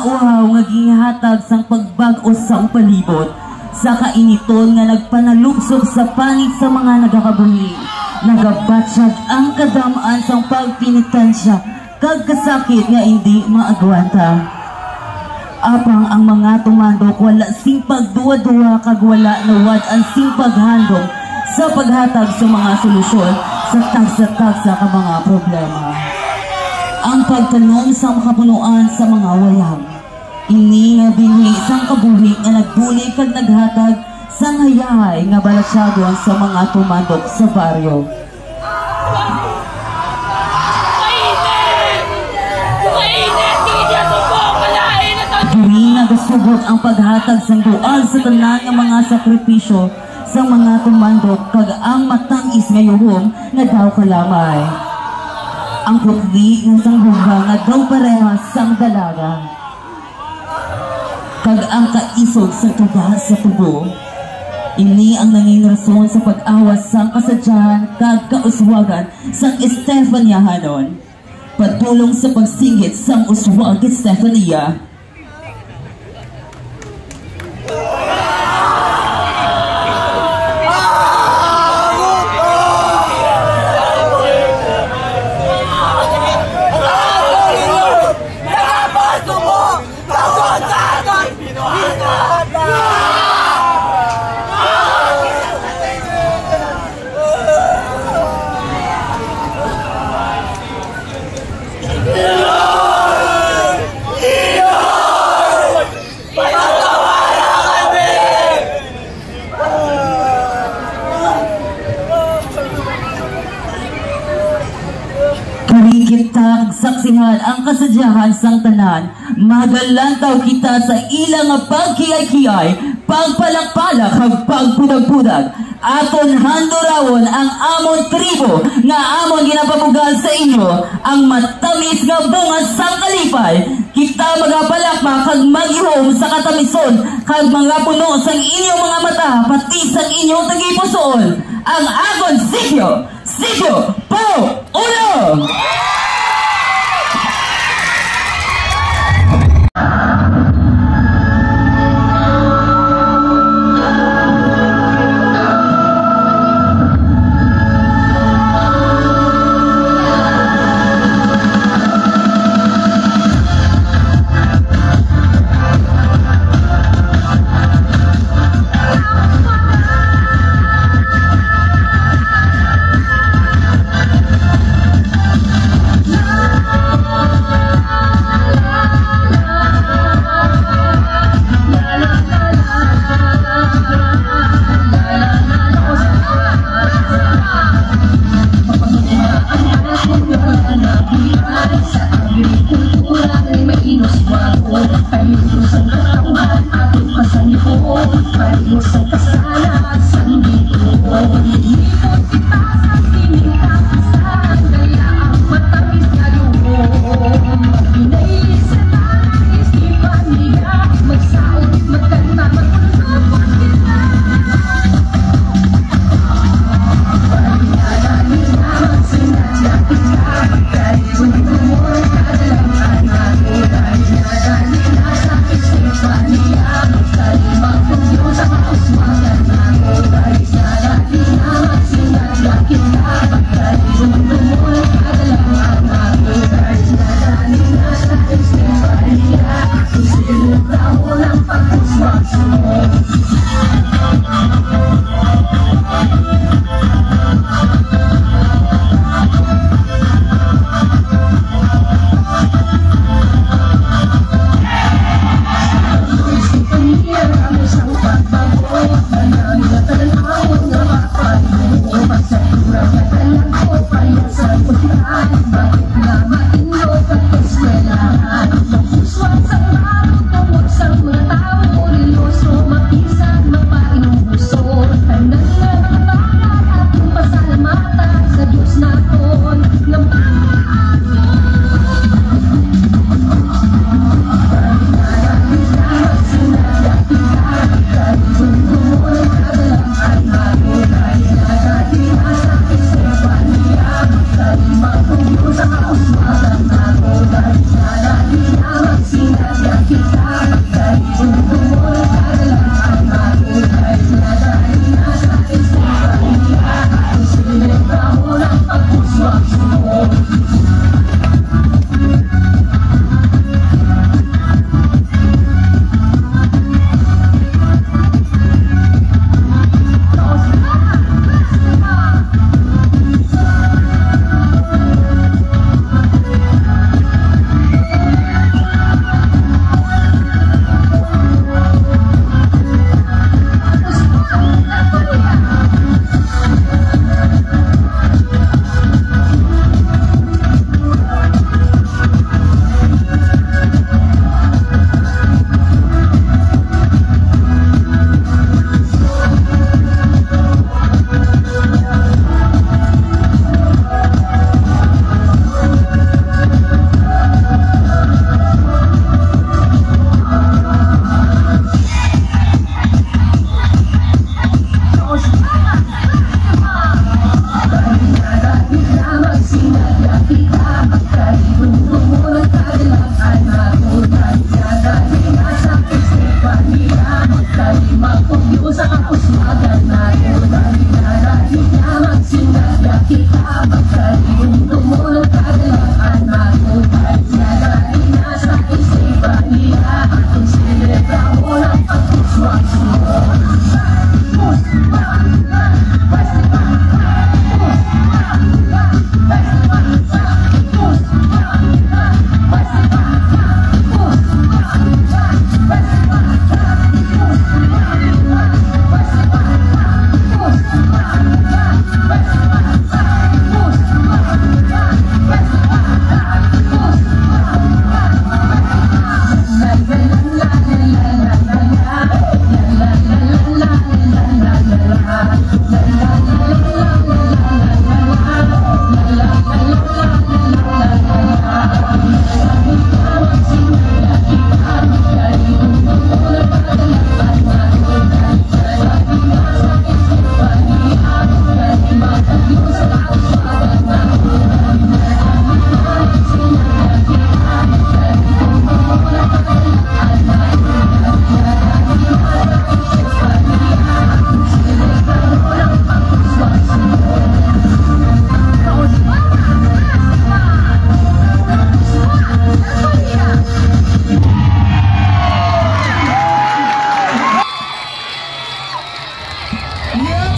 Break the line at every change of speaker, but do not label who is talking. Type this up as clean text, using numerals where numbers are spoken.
uhaw nga gihatag sang pagbag-o sang palibot sa kainiton nga nagpanalugsok sa panit sa mga nagakabuhi. Nagabatsyag ang kadamaan sang pagpinitansya kag kasakit nga hindi maagwanta. Apang ang mga tumandok wala sing pagduwa-duwa kag wala nawad ang sing paghandong sa paghatag sa mga solusyon sa tagsa-tagsa ka mga problema. Ang pagtanong sa makapunuan sa mga wayang, ini nga binhi sang kabuhi nga nagbulig kag naghatag sang hayahay nga balasyagon sa mga tumandok sa baryo. Diri nagasubot ang paghatag sang dual sa tanan nga mga sakripisyo sa mga tumandok kag ang matangis nga yuhom nga daw kalamay. Ang putli ng sanghunga nga daw parehas sang dalaga. Kag ang kaisog sa tuga sa tubo. Ini ang nanging rason sa pag-awas sang kasadyahan kag kauswagan sang Estefaniahanon. Patulong sa pagsinggit sang uswag Estefania. Saksihan ang kasadyahan sang tanan, magalantaw kita sa ilang pagkiyay-kiyay, pagpalakpalak kag pagpudag-pudag. Aton handurawon ang amon tribo nga amon ginapabugal sa inyo, ang matamis nga bunga sang kalipay. Kita magapalakpak kag magihom sa katamison kag mga puno sang inyong mga mata, pati sang inyong tagipusoon. Ang agon Sitio Po Ulo! Sa mga tao, seryoso, mapisan,
Yeah!